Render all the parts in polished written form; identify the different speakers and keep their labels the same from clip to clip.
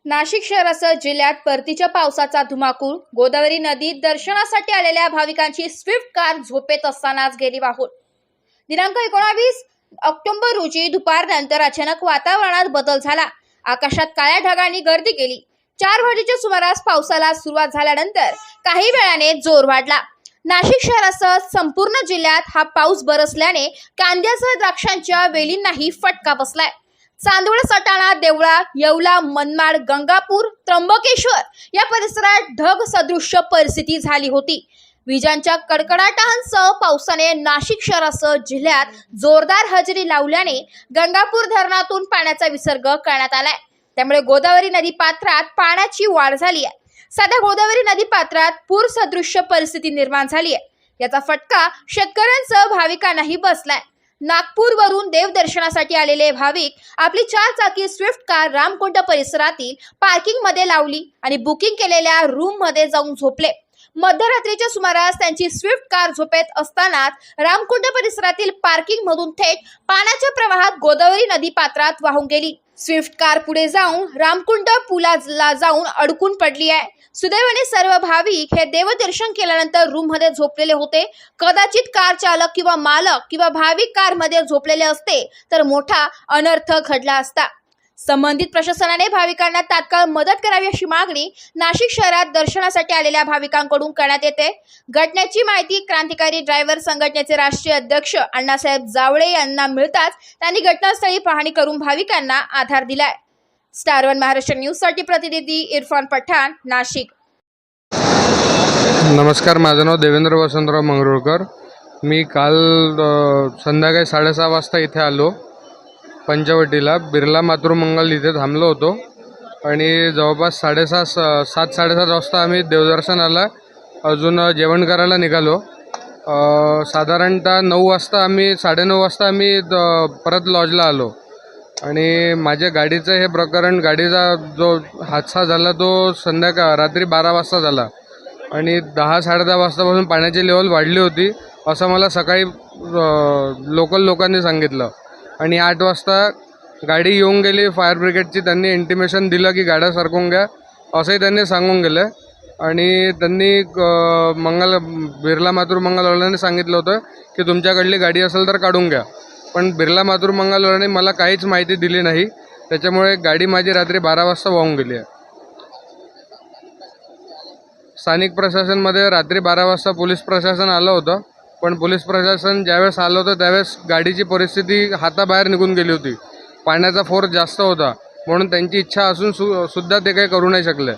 Speaker 1: नाशिक शहरासह जिल्ह्यात परतीच्या पावसाचा धुमाकूळ. गोदावरी नदीत दर्शनासाठी आलेल्या भाविकांची स्विफ्ट कार झोपेत असतानाच गेली वाहून. दिनांक 19 ऑक्टोबर रोजी दुपारनंतर अचानक वातावरणात बदल झाला. आकाशात काळ्या ढगांनी गर्दी केली. 4 वाजेच्या सुमारास पावसाला सुरुवात झाल्यानंतर काही वेळाने जोर वाढला. नाशिक शहरासह संपूर्ण जिल्ह्यात हा पाऊस बरसल्याने कांद्यासह द्राक्षांच्या वेलींनाही फटका बसलाय. चांदोड, सटाणा, देवळा, येवला, मनमाड, गंगापूर, त्र्यंबकेश्वर या परिसरात ढग सदृश्य परिस्थिती झाली होती. विजांच्या कडकडाटांसह पावसाने नाशिक शहरासह जिल्ह्यात जोरदार हजेरी लावल्याने गंगापूर धरणातून पाण्याचा विसर्ग करण्यात आलाय. त्यामुळे गोदावरी नदी पात्रात पाण्याची वाढ झाली आहे. सध्या गोदावरी नदी पात्रात पूर सदृश्य परिस्थिती निर्माण झाली आहे. याचा फटका शेतकऱ्यांसह भाविकांनाही बसलाय. नागपूरवरून देवदर्शनासाठी आलेले भाविक आपली 4 चाकी स्विफ्ट कार रामकुंड परिसरातील पार्किंग मध्ये लावली आणि बुकिंग केलेल्या रूम मध्ये जाऊन झोपले. मध्यरात्रीच्या सुमारास त्यांची स्विफ्ट कार झोपेत असतानाच रामकुंड परिसरातील पार्किंग मधून थेट पाण्याच्या प्रवाहात गोदावरी नदी पात्रात वाहून गेली. स्विफ्ट कार पुढे जाऊन रामकुंड पुलाला जाऊन अडकून पडली आहे. सुदैवाने सर्व भाविक हे देवदर्शन केल्यानंतर रूम मध्ये झोपलेले होते. कदाचित कार चालक किंवा मालक किंवा भाविक कार मध्ये झोपलेले असते तर मोठा अनर्थ घडला असता. संबंधित प्रशासनाने भाविकांना तात्काळ मदत करावी अशी मागणी नाशिक शहरात दर्शनासाठी आलेल्या भाविकांकडून करण्यात येते. घटनेची माहिती क्रांतिकारी ड्रायव्हर संघटनेचे राष्ट्रीय अध्यक्ष अण्णासाहेब जावळे यांना मिळताच त्यांनी घटनास्थळी पाहणी करून भाविकांना आधार दिलाय. स्टार वन महाराष्ट्र न्यूज साठी प्रतिनिधी इरफान पठाण, नाशिक.
Speaker 2: नमस्कार, माझं नाव देवेंद्र वसंतराव मंगरुळकर. मी काल संध्याकाळी 6:30 वाजता इथे आलो. पंचवटीला बिर्ला मातृमंगल इथे थांबलो होतो आणि जवळपास 7:30 वाजता आम्ही देवदर्शनाला अजून जेवण करायला निघालो. साधारणतः 9 वाजता 9:30 वाजता आम्ही परत लॉजला आलो आणि माझ्या गाडीचं हे प्रकरण, गाडीचा जो हादसा झाला तो रात्री 12 वाजता झाला आणि 10-10:30 वाजतापासून पाण्याची लेवल वाढली होती असं मला सकाळी लोकल लोकांनी सांगितलं. आणि 8 वाजता गाडी येऊन गेली फायर ब्रिगेडची. त्यांनी इंटिमेशन दिलं की गाड्या सरकून घ्या असंही त्यांनी सांगून गेलं आणि त्यांनी बिर्ला मातृमंगलवाल्यांनी सांगितलं होतं की तुमच्याकडली गाडी असेल तर काढून घ्या. पण बिर्ला मातृमंगलवाल्यांनी मला काहीच माहिती दिली नाही. त्याच्यामुळे गाडी माझी रात्री 12 वाजता वाहून गेली आहे. स्थानिक प्रशासनमध्ये रात्री 12 वाजता पोलीस प्रशासन आलं होतं, पण पोलीस प्रशासन ज्यावेळेस आलं होतं त्यावेळेस गाडीची परिस्थिती हाताबाहेर निघून गेली होती. पाण्याचा फोर्स जास्त होता म्हणून त्यांची इच्छा असून सुद्धा ते काही करू नाही शकले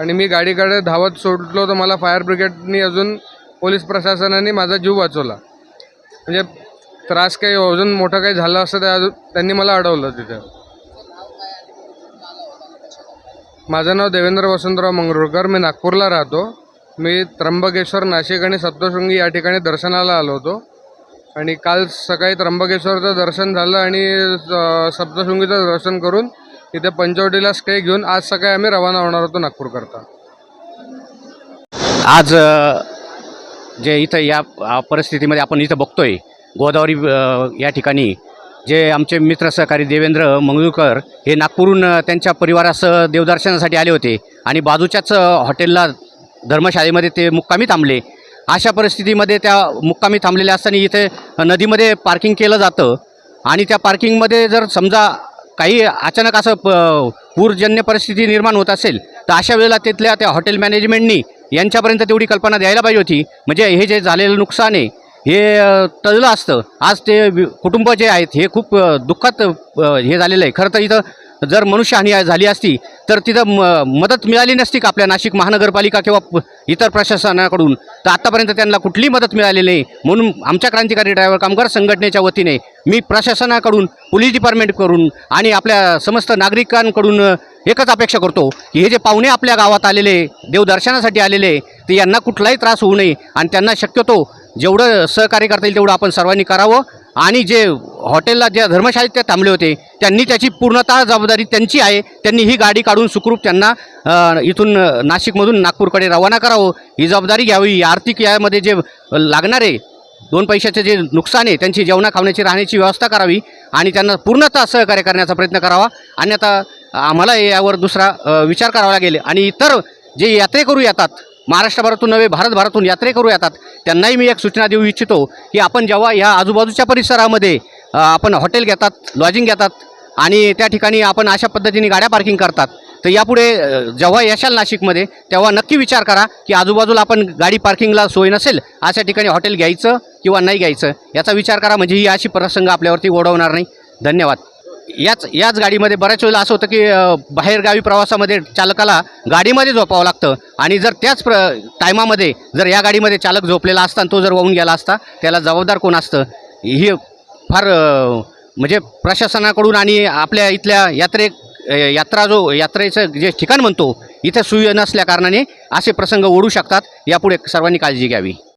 Speaker 2: आणि मी गाडीकडे धावत सोडलो तर मला फायर ब्रिगेडनी अजून पोलीस प्रशासनाने माझा जीव वाचवला. म्हणजे त्रास काही अजून मोठं काही झालं असतं त्यांनी मला अडवलं तिथे. माझं नाव देवेंद्र वसंतराव मंगरुळकर. मी नागपूरला राहतो. मी त्र्यंबकेश्वर, नाशिक आणि सप्तशृंगी या ठिकाणी दर्शनाला आलो होतो आणि काल सकाळी त्र्यंबकेश्वरचं दर्शन झालं आणि सप्तशृंगीचं दर्शन करून इथे पंचवटीला स्टे घेऊन आज सकाळी आम्ही रवाना होणार होतो नागपूरकरता.
Speaker 3: आज जे इथं या परिस्थितीमध्ये आपण इथं बघतोय गोदावरी या ठिकाणी जे आमचे मित्र सहकारी देवेंद्र मंगरुळकर हे नागपूरहून त्यांच्या परिवारासह देवदर्शनासाठी आले होते आणि बाजूच्याच हॉटेलला धर्मशाळेमध्ये ते मुक्कामी थांबले. अशा परिस्थितीमध्ये त्या मुक्कामी थांबलेल्या असताना इथे नदीमध्ये पार्किंग केलं जातं आणि त्या पार्किंगमध्ये जर समजा काही अचानक असं पूरजन्य परिस्थिती निर्माण होत असेल तर अशा वेळेला तिथल्या त्या हॉटेल मॅनेजमेंटनी यांच्यापर्यंत तेवढी कल्पना द्यायला पाहिजे होती. म्हणजे हे जे झालेलं नुकसान आहे हे टळलं असतं. आज ते कुटुंब जे आहेत हे खूप दुःखात हे झालेलं आहे. खरं तर इथं जर मनुष्यहानी झाली असती तर तिथं मदत मिळाली नसती का आपल्या नाशिक महानगरपालिका किंवा इतर प्रशासनाकडून, तर आत्तापर्यंत त्यांना कुठलीही मदत मिळालेली नाही. म्हणून आमच्या क्रांतिकारी ड्रायव्हर कामगार संघटनेच्या वतीने मी प्रशासनाकडून, पोलीस डिपार्टमेंटकडून आणि आपल्या समस्त नागरिकांकडून एकच अपेक्षा करतो की हे जे पाहुणे आपल्या गावात आलेले, देवदर्शनासाठी आलेले, ते यांना कुठलाही त्रास होऊ नये आणि त्यांना शक्यतो जेवढं सहकार्य करता येईल तेवढं आपण सर्वांनी करावं. आणि जे हॉटेलला ज्या धर्मशाळेत ते थांबले होते त्यांनी त्याची पूर्णतः जबाबदारी त्यांची आहे. त्यांनी ही गाडी काढून सुखरूप त्यांना इथून नाशिकमधून नागपूरकडे रवाना करावं, ही जबाबदारी घ्यावी. आर्थिक यामध्ये जे लागणारे 2 पैशाचे जे नुकसान आहे त्यांची जेवणा खावण्याची, राहण्याची व्यवस्था करावी आणि त्यांना पूर्णतः सहकार्य करण्याचा प्रयत्न करावा. अन्यथा आम्हाला यावर दुसरा विचार करावा लागेल. आणि इतर जे यात्रेकरू येतात, महाराष्ट्रभरातून नव्हे भारतभरातून यात्रेकरू येतात, त्यांनाही मी एक सूचना देऊ इच्छितो की आपण जेव्हा या आजूबाजूच्या परिसरामध्ये आपण हॉटेल घेतात, लॉजिंग घेतात आणि त्या ठिकाणी आपण अशा पद्धतीने गाड्या पार्किंग करतात, तर यापुढे जेव्हा येशाल नाशिकमध्ये तेव्हा नक्की विचार करा की आजूबाजूला आपण गाडी पार्किंगला सोय नसेल अशा ठिकाणी हॉटेल घ्यायचं किंवा नाही घ्यायचं याचा विचार करा. म्हणजे ही अशी प्रसंग आपल्यावरती ओढवणार नाही. धन्यवाद. याच गाडीमध्ये बऱ्याच वेळेला असं होतं की बाहेरगावी प्रवासामध्ये चालकाला गाडीमध्ये झोपावं लागतं आणि जर त्याच टायमामध्ये जर या गाडीमध्ये चालक झोपलेला असता आणि तो जर वाहून गेला असता, त्याला जबाबदार कोण असतं? ही फार म्हणजे प्रशासनाकडून आणि आपल्या इथल्या यात्रेचं जे ठिकाण म्हणतो इथे सोयी नसल्या कारणाने असे प्रसंग ओढू शकतात. यापुढे सर्वांनी काळजी घ्यावी.